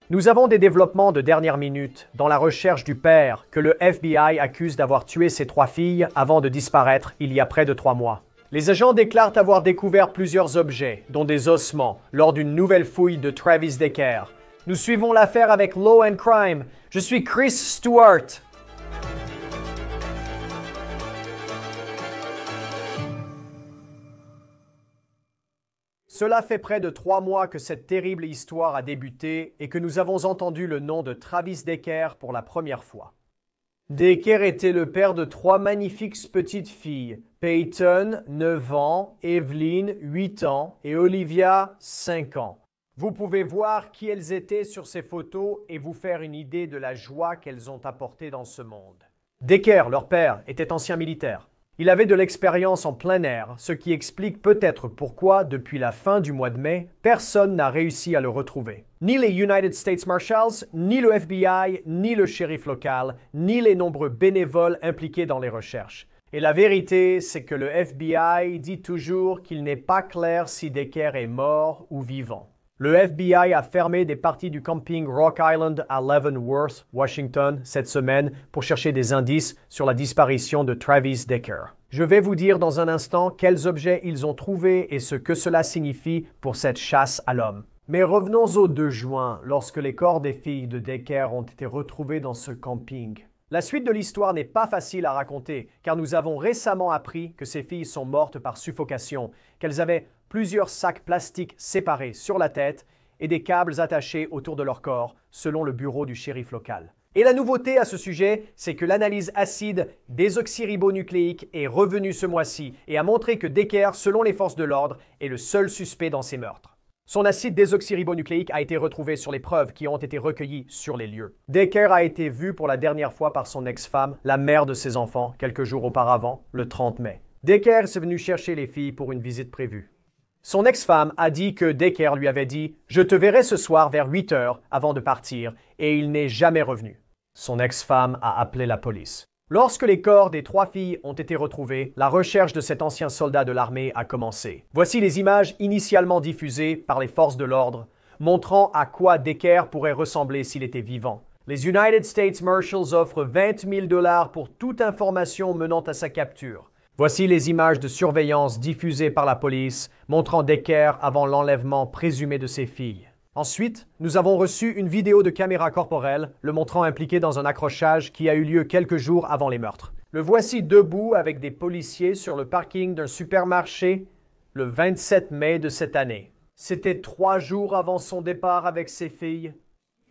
Nous avons des développements de dernière minute dans la recherche du père que le FBI accuse d'avoir tué ses 3 filles avant de disparaître il y a près de 3 mois. Les agents déclarent avoir découvert plusieurs objets, dont des ossements, lors d'une nouvelle fouille de Travis Decker. Nous suivons l'affaire avec Law and Crime. Je suis Chris Stewart. Cela fait près de 3 mois que cette terrible histoire a débuté et que nous avons entendu le nom de Travis Decker pour la première fois. Decker était le père de 3 magnifiques petites filles, Peyton, 9 ans, Evelyn, 8 ans et Olivia, 5 ans. Vous pouvez voir qui elles étaient sur ces photos et vous faire une idée de la joie qu'elles ont apportée dans ce monde. Decker, leur père, était ancien militaire. Il avait de l'expérience en plein air, ce qui explique peut-être pourquoi, depuis la fin du mois de mai, personne n'a réussi à le retrouver. Ni les United States Marshals, ni le FBI, ni le shérif local, ni les nombreux bénévoles impliqués dans les recherches. Et la vérité, c'est que le FBI dit toujours qu'il n'est pas clair si Decker est mort ou vivant. Le FBI a fermé des parties du camping Rock Island à Leavenworth, Washington, cette semaine pour chercher des indices sur la disparition de Travis Decker. Je vais vous dire dans un instant quels objets ils ont trouvés et ce que cela signifie pour cette chasse à l'homme. Mais revenons au 2 juin, lorsque les corps des filles de Decker ont été retrouvés dans ce camping. La suite de l'histoire n'est pas facile à raconter, car nous avons récemment appris que ces filles sont mortes par suffocation, qu'elles avaient plusieurs sacs plastiques séparés sur la tête et des câbles attachés autour de leur corps, selon le bureau du shérif local. Et la nouveauté à ce sujet, c'est que l'analyse acide désoxyribonucléique est revenue ce mois-ci et a montré que Decker, selon les forces de l'ordre, est le seul suspect dans ces meurtres. Son acide désoxyribonucléique a été retrouvé sur les preuves qui ont été recueillies sur les lieux. Decker a été vu pour la dernière fois par son ex-femme, la mère de ses enfants, quelques jours auparavant, le 30 mai. Decker est venu chercher les filles pour une visite prévue. Son ex-femme a dit que Decker lui avait dit « Je te verrai ce soir vers 8 heures avant de partir » et il n'est jamais revenu. Son ex-femme a appelé la police. Lorsque les corps des 3 filles ont été retrouvés, la recherche de cet ancien soldat de l'armée a commencé. Voici les images initialement diffusées par les forces de l'ordre, montrant à quoi Decker pourrait ressembler s'il était vivant. Les United States Marshals offrent 20 000 $ pour toute information menant à sa capture. Voici les images de surveillance diffusées par la police, montrant Decker avant l'enlèvement présumé de ses filles. Ensuite, nous avons reçu une vidéo de caméra corporelle le montrant impliqué dans un accrochage qui a eu lieu quelques jours avant les meurtres. Le voici debout avec des policiers sur le parking d'un supermarché le 27 mai de cette année. C'était 3 jours avant son départ avec ses filles.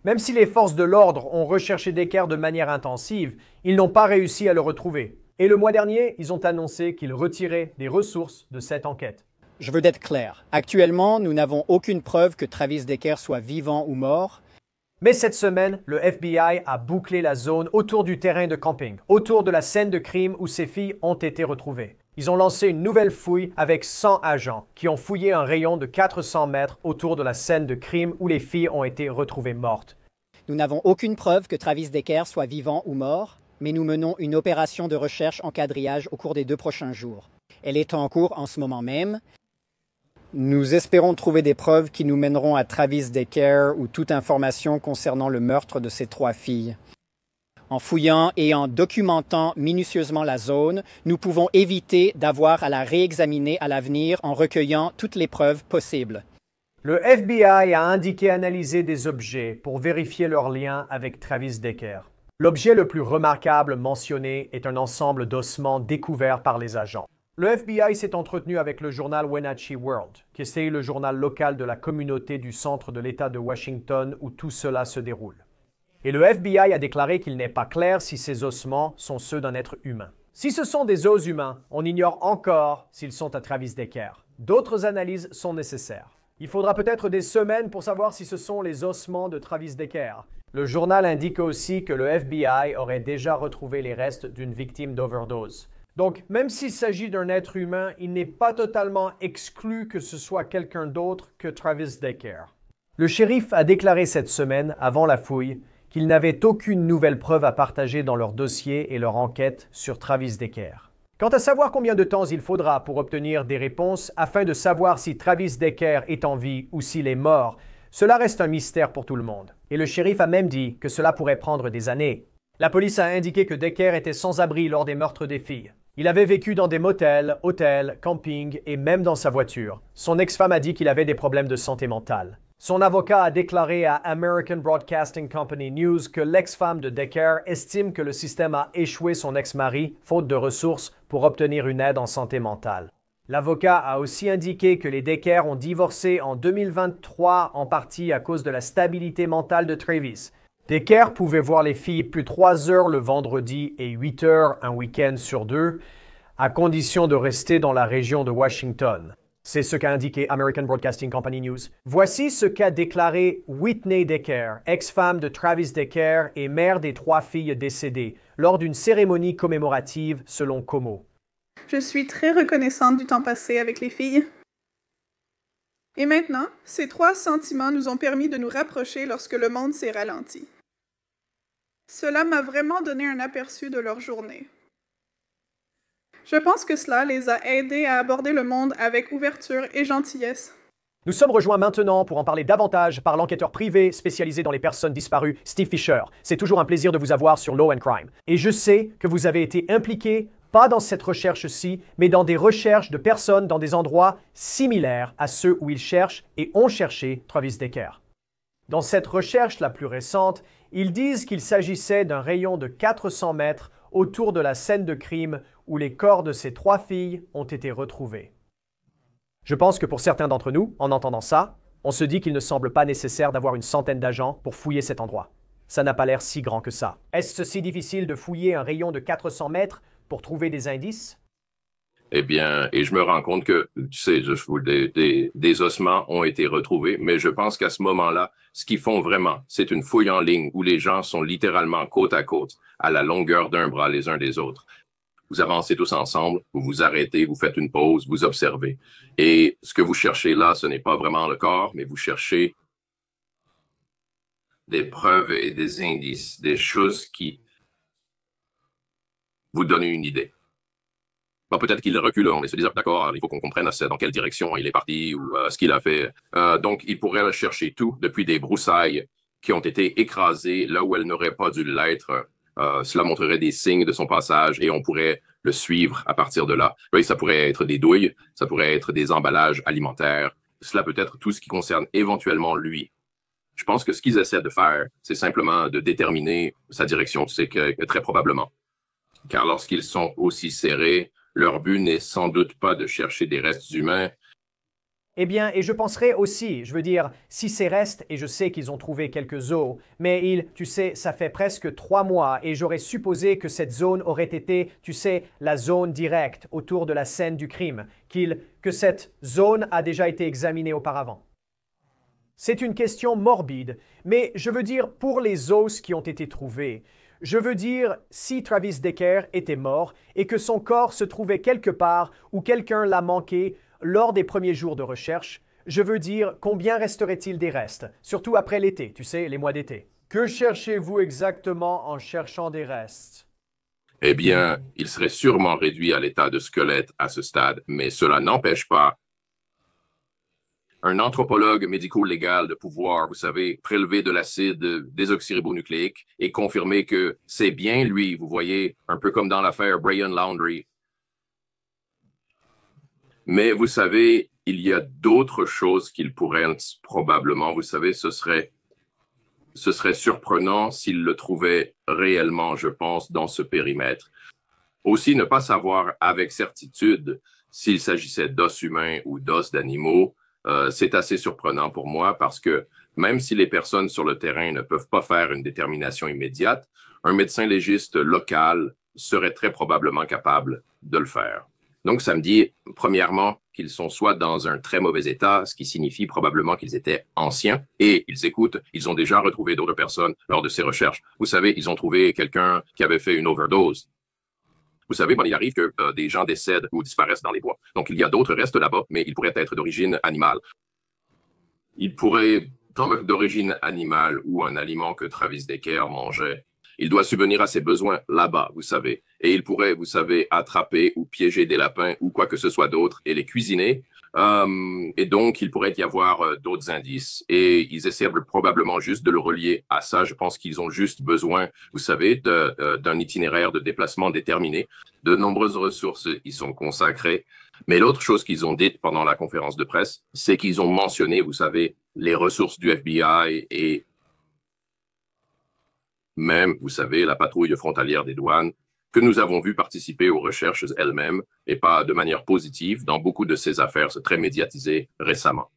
Même si les forces de l'ordre ont recherché Decker de manière intensive, ils n'ont pas réussi à le retrouver. Et le mois dernier, ils ont annoncé qu'ils retiraient des ressources de cette enquête. Je veux être clair. Actuellement, nous n'avons aucune preuve que Travis Decker soit vivant ou mort. Mais cette semaine, le FBI a bouclé la zone autour du terrain de camping, autour de la scène de crime où ces filles ont été retrouvées. Ils ont lancé une nouvelle fouille avec 100 agents qui ont fouillé un rayon de 400 mètres autour de la scène de crime où les filles ont été retrouvées mortes. Nous n'avons aucune preuve que Travis Decker soit vivant ou mort, mais nous menons une opération de recherche en quadrillage au cours des 2 prochains jours. Elle est en cours en ce moment même. Nous espérons trouver des preuves qui nous mèneront à Travis Decker ou toute information concernant le meurtre de ces 3 filles. En fouillant et en documentant minutieusement la zone, nous pouvons éviter d'avoir à la réexaminer à l'avenir en recueillant toutes les preuves possibles. Le FBI a indiqué analyser des objets pour vérifier leur lien avec Travis Decker. L'objet le plus remarquable mentionné est un ensemble d'ossements découverts par les agents. Le FBI s'est entretenu avec le journal Wenatchee World, qui est le journal local de la communauté du centre de l'État de Washington où tout cela se déroule. Et le FBI a déclaré qu'il n'est pas clair si ces ossements sont ceux d'un être humain. Si ce sont des os humains, on ignore encore s'ils sont à Travis Decker. D'autres analyses sont nécessaires. Il faudra peut-être des semaines pour savoir si ce sont les ossements de Travis Decker. Le journal indique aussi que le FBI aurait déjà retrouvé les restes d'une victime d'overdose. Donc, même s'il s'agit d'un être humain, il n'est pas totalement exclu que ce soit quelqu'un d'autre que Travis Decker. Le shérif a déclaré cette semaine, avant la fouille, qu'ils n'avaient aucune nouvelle preuve à partager dans leur dossier et leur enquête sur Travis Decker. Quant à savoir combien de temps il faudra pour obtenir des réponses afin de savoir si Travis Decker est en vie ou s'il est mort, Cela reste un mystère pour tout le monde, et le shérif a même dit que cela pourrait prendre des années. La police a indiqué que Decker était sans abri lors des meurtres des filles. Il avait vécu dans des motels, hôtels, campings et même dans sa voiture. Son ex-femme a dit qu'il avait des problèmes de santé mentale. Son avocat a déclaré à American Broadcasting Company News que l'ex-femme de Decker estime que le système a échoué son ex-mari, faute de ressources, pour obtenir une aide en santé mentale. L'avocat a aussi indiqué que les Decker ont divorcé en 2023 en partie à cause de la stabilité mentale de Travis. Decker pouvait voir les filles plus 3 heures le vendredi et 8 heures un week-end sur 2, à condition de rester dans la région de Washington. C'est ce qu'a indiqué American Broadcasting Company News. Voici ce qu'a déclaré Whitney Decker, ex-femme de Travis Decker et mère des 3 filles décédées, lors d'une cérémonie commémorative selon Como. Je suis très reconnaissante du temps passé avec les filles. Et maintenant, ces 3 sentiments nous ont permis de nous rapprocher lorsque le monde s'est ralenti. Cela m'a vraiment donné un aperçu de leur journée. Je pense que cela les a aidés à aborder le monde avec ouverture et gentillesse. Nous sommes rejoints maintenant pour en parler davantage par l'enquêteur privé spécialisé dans les personnes disparues, Steve Fisher. C'est toujours un plaisir de vous avoir sur Law and Crime. Et je sais que vous avez été impliqué, pas dans cette recherche-ci, mais dans des recherches de personnes dans des endroits similaires à ceux où ils cherchent et ont cherché Travis Decker. Dans cette recherche la plus récente, ils disent qu'il s'agissait d'un rayon de 400 mètres autour de la scène de crime où les corps de ces 3 filles ont été retrouvés. Je pense que pour certains d'entre nous, en entendant ça, on se dit qu'il ne semble pas nécessaire d'avoir une centaine d'agents pour fouiller cet endroit. Ça n'a pas l'air si grand que ça. Est-ce si difficile de fouiller un rayon de 400 mètres pour trouver des indices? Eh bien, et je me rends compte que, tu sais, des ossements ont été retrouvés, mais je pense qu'à ce moment-là, ce qu'ils font vraiment, c'est une fouille en ligne où les gens sont littéralement côte à côte, à la longueur d'un bras les uns des autres. Vous avancez tous ensemble, vous vous arrêtez, vous faites une pause, vous observez. Et ce que vous cherchez là, ce n'est pas vraiment le corps, mais vous cherchez des preuves et des indices, des choses qui vous donnent une idée. Bon, peut-être qu'il recule, on se dit, d'accord, il faut qu'on comprenne dans quelle direction il est parti ou ce qu'il a fait. Donc, il pourrait rechercher tout, depuis des broussailles qui ont été écrasées là où elles n'auraient pas dû l'être. Cela montrerait des signes de son passage et on pourrait le suivre à partir de là. Oui, ça pourrait être des douilles, ça pourrait être des emballages alimentaires. Cela peut être tout ce qui concerne éventuellement lui. Je pense que ce qu'ils essaient de faire, c'est simplement de déterminer sa direction, tu sais, que très probablement. Car lorsqu'ils sont aussi serrés, leur but n'est sans doute pas de chercher des restes humains. Eh bien, et je penserais aussi, je veux dire, si ces restes, et je sais qu'ils ont trouvé quelques os, mais tu sais, ça fait presque 3 mois, et j'aurais supposé que cette zone aurait été, tu sais, la zone directe autour de la scène du crime, que cette zone a déjà été examinée auparavant. C'est une question morbide, mais je veux dire, pour les os qui ont été trouvés, je veux dire, si Travis Decker était mort et que son corps se trouvait quelque part où quelqu'un l'a manqué lors des premiers jours de recherche, je veux dire, combien resterait-il des restes, surtout après l'été, tu sais, les mois d'été? Que cherchez-vous exactement en cherchant des restes? Eh bien, il serait sûrement réduit à l'état de squelette à ce stade, mais cela n'empêche pas un anthropologue médico-légal de pouvoir, vous savez, prélever de l'acide désoxyribonucléique et confirmer que c'est bien lui, vous voyez, un peu comme dans l'affaire Brian Laundrie. Mais vous savez, il y a d'autres choses qu'il pourrait probablement, vous savez, ce serait surprenant s'il le trouvait réellement, je pense, dans ce périmètre. Aussi, ne pas savoir avec certitude s'il s'agissait d'os humains ou d'os d'animaux, c'est assez surprenant pour moi parce que même si les personnes sur le terrain ne peuvent pas faire une détermination immédiate, un médecin légiste local serait très probablement capable de le faire. Donc, ça me dit, premièrement, qu'ils sont soit dans un très mauvais état, ce qui signifie probablement qu'ils étaient anciens, et ils ont déjà retrouvé d'autres personnes lors de ces recherches. Vous savez, ils ont trouvé quelqu'un qui avait fait une overdose. Vous savez, il arrive que des gens décèdent ou disparaissent dans les bois. Donc, il y a d'autres restes là-bas, mais ils pourraient être d'origine animale. Ils pourraient être d'origine animale ou un aliment que Travis Decker mangeait. Il doit subvenir à ses besoins là-bas, vous savez. Et il pourrait, vous savez, attraper ou piéger des lapins ou quoi que ce soit d'autre et les cuisiner. Et donc, il pourrait y avoir d'autres indices. Et ils essaient probablement juste de le relier à ça. Je pense qu'ils ont juste besoin, vous savez, d'un itinéraire de déplacement déterminé. De nombreuses ressources y sont consacrées. Mais l'autre chose qu'ils ont dite pendant la conférence de presse, c'est qu'ils ont mentionné, vous savez, les ressources du FBI et même, vous savez, la patrouille frontalière des douanes, que nous avons vu participer aux recherches elles-mêmes, et pas de manière positive, dans beaucoup de ces affaires très médiatisées récemment.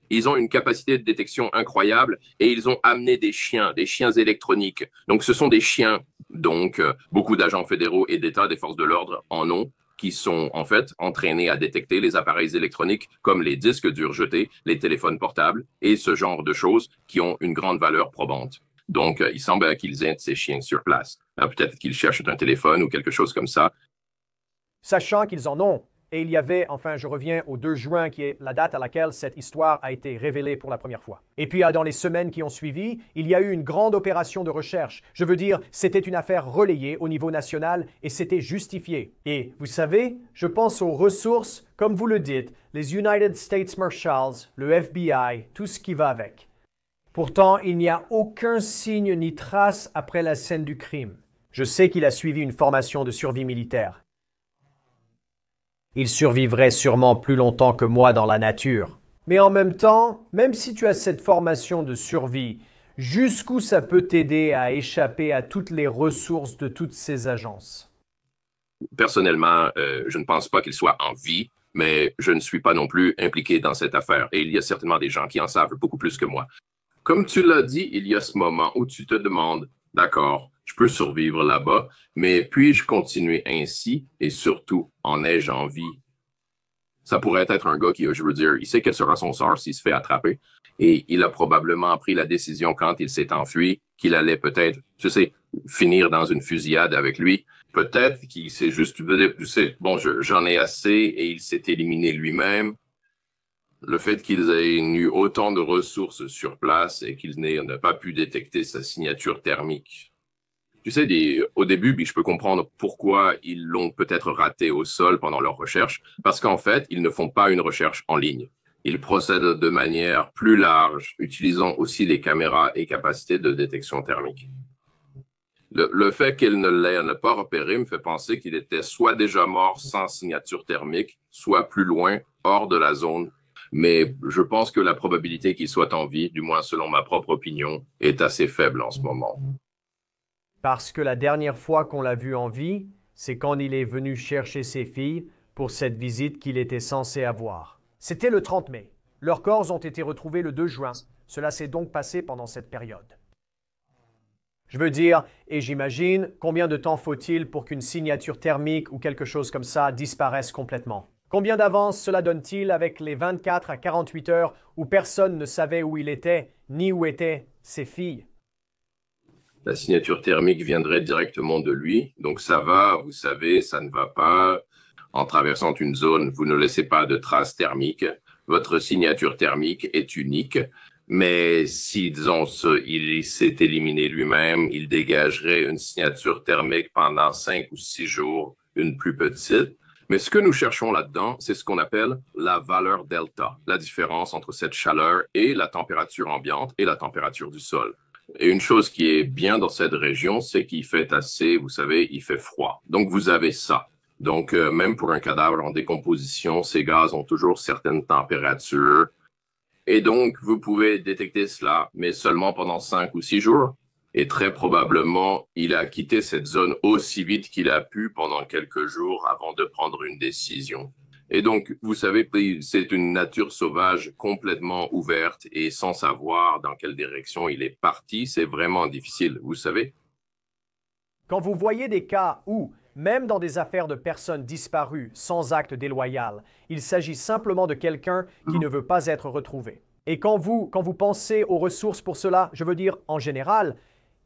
Ils ont une capacité de détection incroyable et ils ont amené des chiens électroniques. Donc, ce sont des chiens, donc, beaucoup d'agents fédéraux et d'État des forces de l'ordre en ont, qui sont en fait entraînés à détecter les appareils électroniques comme les disques durs jetés, les téléphones portables et ce genre de choses qui ont une grande valeur probante. Donc, il semble qu'ils aient ces chiens sur place. Peut-être qu'ils cherchent un téléphone ou quelque chose comme ça. Sachant qu'ils en ont, et il y avait, enfin je reviens au 2 juin qui est la date à laquelle cette histoire a été révélée pour la première fois. Et puis dans les semaines qui ont suivi, il y a eu une grande opération de recherche. Je veux dire, c'était une affaire relayée au niveau national et c'était justifié. Et vous savez, je pense aux ressources, comme vous le dites, les United States Marshals, le FBI, tout ce qui va avec. Pourtant, il n'y a aucun signe ni trace après la scène du crime. Je sais qu'il a suivi une formation de survie militaire. Il survivrait sûrement plus longtemps que moi dans la nature. Mais en même temps, même si tu as cette formation de survie, jusqu'où ça peut t'aider à échapper à toutes les ressources de toutes ces agences? Personnellement, je ne pense pas qu'il soit en vie, mais je ne suis pas non plus impliqué dans cette affaire. Et il y a certainement des gens qui en savent beaucoup plus que moi. Comme tu l'as dit, il y a ce moment où tu te demandes, d'accord, je peux survivre là-bas, mais puis-je continuer ainsi et surtout en ai-je envie? Ça pourrait être un gars qui, je veux dire, il sait quel sera son sort s'il se fait attraper et il a probablement pris la décision quand il s'est enfui qu'il allait peut-être, tu sais, finir dans une fusillade avec lui. Peut-être qu'il s'est juste, tu sais, bon, j'en ai assez et il s'est éliminé lui-même. Le fait qu'ils aient eu autant de ressources sur place et qu'ils n'aient pas pu détecter sa signature thermique. Tu sais, au début, je peux comprendre pourquoi ils l'ont peut-être raté au sol pendant leur recherche, parce qu'en fait, ils ne font pas une recherche en ligne. Ils procèdent de manière plus large, utilisant aussi des caméras et capacités de détection thermique. Le fait qu'ils ne l'aient pas repéré me fait penser qu'il était soit déjà mort sans signature thermique, soit plus loin, hors de la zone. Mais je pense que la probabilité qu'il soit en vie, du moins selon ma propre opinion, est assez faible en ce moment. Parce que la dernière fois qu'on l'a vu en vie, c'est quand il est venu chercher ses filles pour cette visite qu'il était censé avoir. C'était le 30 mai. Leurs corps ont été retrouvés le 2 juin. Cela s'est donc passé pendant cette période. Je veux dire, et j'imagine, combien de temps faut-il pour qu'une signature thermique ou quelque chose comme ça disparaisse complètement? Combien d'avance cela donne-t-il avec les 24 à 48 heures où personne ne savait où il était, ni où étaient ses filles? La signature thermique viendrait directement de lui, donc ça va, vous savez, ça ne va pas. En traversant une zone, vous ne laissez pas de traces thermiques. Votre signature thermique est unique, mais si, disons, il s'est éliminé lui-même, il dégagerait une signature thermique pendant 5 ou 6 jours, une plus petite. Mais ce que nous cherchons là-dedans, c'est ce qu'on appelle la valeur delta, la différence entre cette chaleur et la température ambiante et la température du sol. Et une chose qui est bien dans cette région, c'est qu'il fait assez, vous savez, il fait froid. Donc, vous avez ça. Donc, même pour un cadavre en décomposition, ces gaz ont toujours certaines températures. Et donc, vous pouvez détecter cela, mais seulement pendant 5 ou 6 jours. Et très probablement, il a quitté cette zone aussi vite qu'il a pu pendant quelques jours avant de prendre une décision. Et donc, vous savez, c'est une nature sauvage complètement ouverte et sans savoir dans quelle direction il est parti, c'est vraiment difficile, vous savez. Quand vous voyez des cas où, même dans des affaires de personnes disparues sans acte déloyal, il s'agit simplement de quelqu'un qui ne veut pas être retrouvé. Et quand vous pensez aux ressources pour cela, je veux dire en général,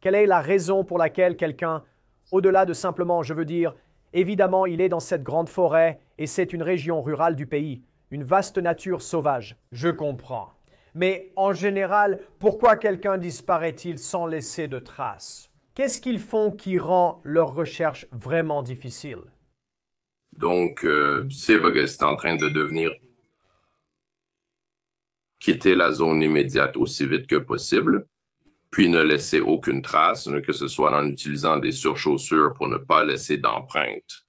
quelle est la raison pour laquelle quelqu'un, au-delà de simplement, je veux dire, évidemment, il est dans cette grande forêt et c'est une région rurale du pays, une vaste nature sauvage. Je comprends. Mais en général, pourquoi quelqu'un disparaît-il sans laisser de traces? Qu'est-ce qu'ils font qui rend leur recherche vraiment difficile? Donc, c'est en train de devenir quitter la zone immédiate aussi vite que possible, puis ne laisser aucune trace, que ce soit en utilisant des surchaussures pour ne pas laisser d'empreinte,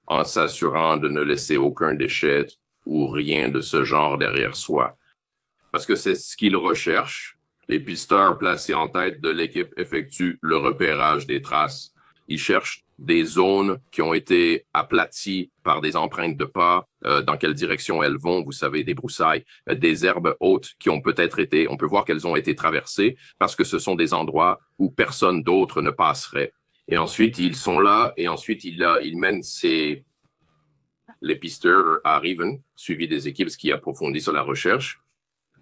en s'assurant de ne laisser aucun déchet ou rien de ce genre derrière soi. Parce que c'est ce qu'ils recherchent. Les pisteurs placés en tête de l'équipe effectuent le repérage des traces. Ils cherchent des zones qui ont été aplaties par des empreintes de pas, dans quelle direction elles vont, vous savez, des broussailles, des herbes hautes qui ont peut-être été, on peut voir qu'elles ont été traversées parce que ce sont des endroits où personne d'autre ne passerait. Et ensuite, ils sont là et ensuite, ils mènent les pisteurs arrivent, suivis des équipes qui approfondissent sur la recherche.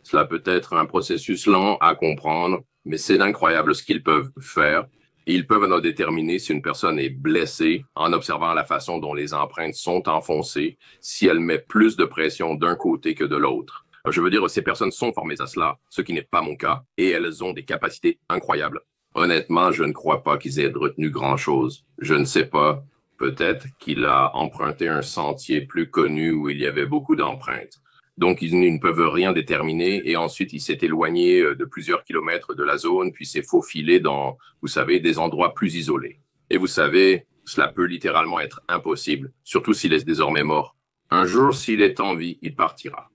Cela peut être un processus lent à comprendre, mais c'est incroyable ce qu'ils peuvent faire. Et ils peuvent en déterminer si une personne est blessée en observant la façon dont les empreintes sont enfoncées, si elle met plus de pression d'un côté que de l'autre. Je veux dire, ces personnes sont formées à cela, ce qui n'est pas mon cas, et elles ont des capacités incroyables. Honnêtement, je ne crois pas qu'ils aient retenu grand-chose. Je ne sais pas. Peut-être qu'il a emprunté un sentier plus connu où il y avait beaucoup d'empreintes. Donc, ils ne peuvent rien déterminer. Et ensuite, il s'est éloigné de plusieurs kilomètres de la zone, puis s'est faufilé dans, vous savez, des endroits plus isolés. Et vous savez, cela peut littéralement être impossible, surtout s'il est désormais mort. Un jour, s'il est en vie, il partira.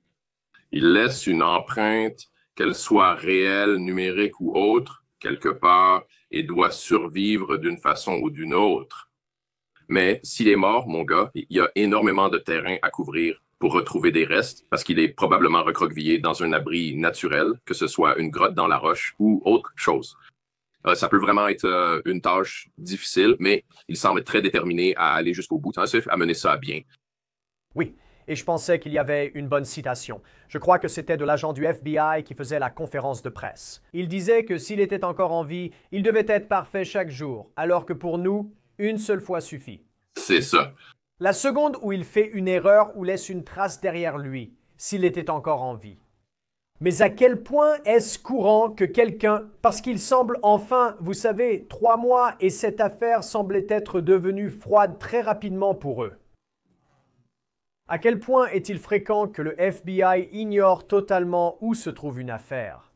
Il laisse une empreinte, qu'elle soit réelle, numérique ou autre, quelque part, et doit survivre d'une façon ou d'une autre. Mais s'il est mort, mon gars, il y a énormément de terrain à couvrir pour retrouver des restes, parce qu'il est probablement recroquevillé dans un abri naturel, que ce soit une grotte dans la roche ou autre chose. Ça peut vraiment être une tâche difficile, mais il semble très déterminé à aller jusqu'au bout, à mener ça à bien. Oui, et je pensais qu'il y avait une bonne citation. Je crois que c'était de l'agent du FBI qui faisait la conférence de presse. Il disait que s'il était encore en vie, il devait être parfait chaque jour, alors que pour nous, une seule fois suffit. C'est ça. La seconde où il fait une erreur ou laisse une trace derrière lui, s'il était encore en vie. Mais à quel point est-ce courant que quelqu'un, parce qu'il semble enfin, vous savez, 3 mois et cette affaire semblait être devenue froide très rapidement pour eux. À quel point est-il fréquent que le FBI ignore totalement où se trouve une affaire?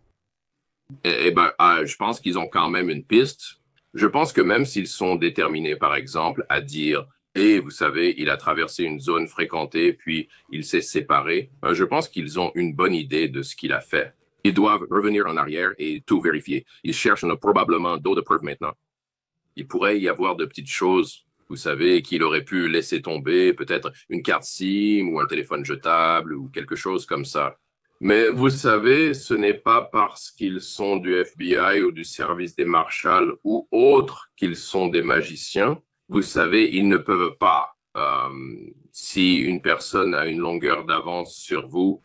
Je pense qu'ils ont quand même une piste. Je pense que même s'ils sont déterminés, par exemple, à dire « Et vous savez, il a traversé une zone fréquentée, puis il s'est séparé », je pense qu'ils ont une bonne idée de ce qu'il a fait. Ils doivent revenir en arrière et tout vérifier. Ils cherchent probablement d'autres preuves maintenant. Il pourrait y avoir de petites choses, vous savez, qu'il aurait pu laisser tomber, peut-être une carte SIM ou un téléphone jetable ou quelque chose comme ça. Mais vous savez, ce n'est pas parce qu'ils sont du FBI ou du service des marshals ou autres qu'ils sont des magiciens. Vous savez, ils ne peuvent pas. Si une personne a une longueur d'avance sur vous,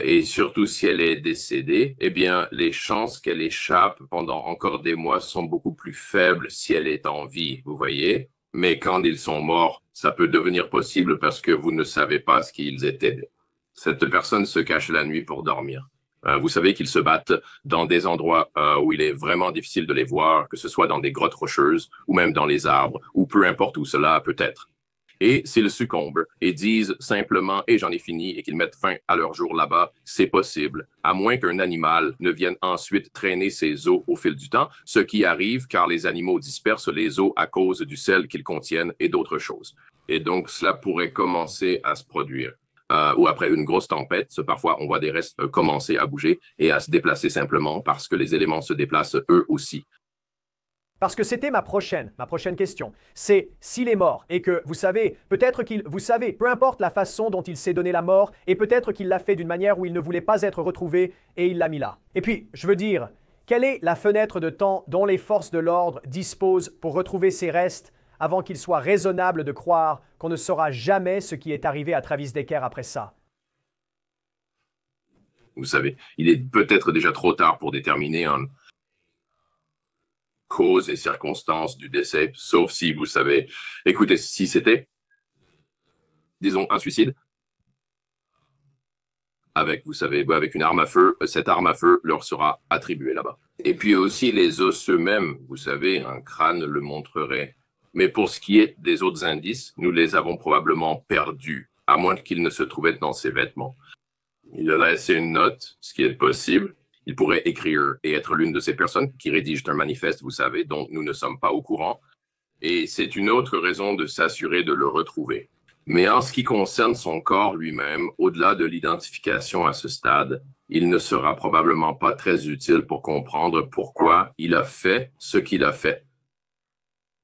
et surtout si elle est décédée, eh bien, les chances qu'elle échappe pendant encore des mois sont beaucoup plus faibles si elle est en vie, vous voyez. Mais quand ils sont morts, ça peut devenir possible parce que vous ne savez pas ce qu'ils étaient. Cette personne se cache la nuit pour dormir. Vous savez qu'ils se battent dans des endroits où il est vraiment difficile de les voir, que ce soit dans des grottes rocheuses ou même dans les arbres, ou peu importe où cela peut être. Et s'ils succombent et disent simplement « et j'en ai fini » et qu'ils mettent fin à leur jour là-bas, c'est possible, à moins qu'un animal ne vienne ensuite traîner ses os au fil du temps, ce qui arrive car les animaux dispersent les os à cause du sel qu'ils contiennent et d'autres choses. Et donc, cela pourrait commencer à se produire. Ou après une grosse tempête, parfois on voit des restes commencer à bouger et à se déplacer simplement parce que les éléments se déplacent eux aussi. Parce que c'était ma prochaine question. C'est s'il est mort et que, vous savez, peu importe la façon dont il s'est donné la mort et peut-être qu'il l'a fait d'une manière où il ne voulait pas être retrouvé et il l'a mis là. Et puis, je veux dire, quelle est la fenêtre de temps dont les forces de l'ordre disposent pour retrouver ces restes avant qu'il soit raisonnable de croire qu'on ne saura jamais ce qui est arrivé à Travis Decker après ça? Vous savez, il est peut-être déjà trop tard pour déterminer en cause et circonstances du décès, sauf si, vous savez, écoutez, si c'était, disons, un suicide, avec, vous savez, avec une arme à feu, cette arme à feu leur sera attribuée là-bas. Et puis aussi les os eux-mêmes, vous savez, un crâne le montrerait. Mais pour ce qui est des autres indices, nous les avons probablement perdus, à moins qu'ils ne se trouvaient dans ses vêtements. Il a laissé une note, ce qui est possible. Il pourrait écrire et être l'une de ces personnes qui rédigent un manifeste, vous savez, dont nous ne sommes pas au courant. Et c'est une autre raison de s'assurer de le retrouver. Mais en ce qui concerne son corps lui-même, au-delà de l'identification à ce stade, il ne sera probablement pas très utile pour comprendre pourquoi il a fait ce qu'il a fait.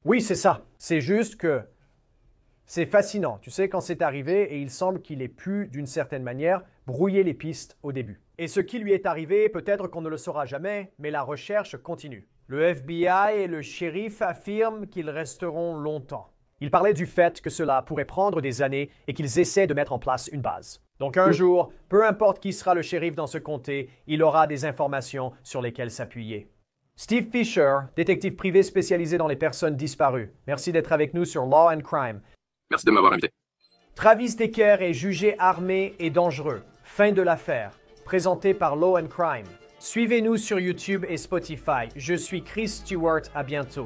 Oui, c'est ça. C'est juste que c'est fascinant. Tu sais, quand c'est arrivé, et il semble qu'il ait pu, d'une certaine manière, brouiller les pistes au début. Et ce qui lui est arrivé, peut-être qu'on ne le saura jamais, mais la recherche continue. Le FBI et le shérif affirment qu'ils resteront longtemps. Ils parlaient du fait que cela pourrait prendre des années et qu'ils essaient de mettre en place une base. Donc un jour, peu importe qui sera le shérif dans ce comté, il aura des informations sur lesquelles s'appuyer. Steve Fisher, détective privé spécialisé dans les personnes disparues. Merci d'être avec nous sur Law and Crime. Merci de m'avoir invité. Travis Decker est jugé armé et dangereux. Fin de l'affaire. Présenté par Law and Crime. Suivez-nous sur YouTube et Spotify. Je suis Chris Stewart. À bientôt.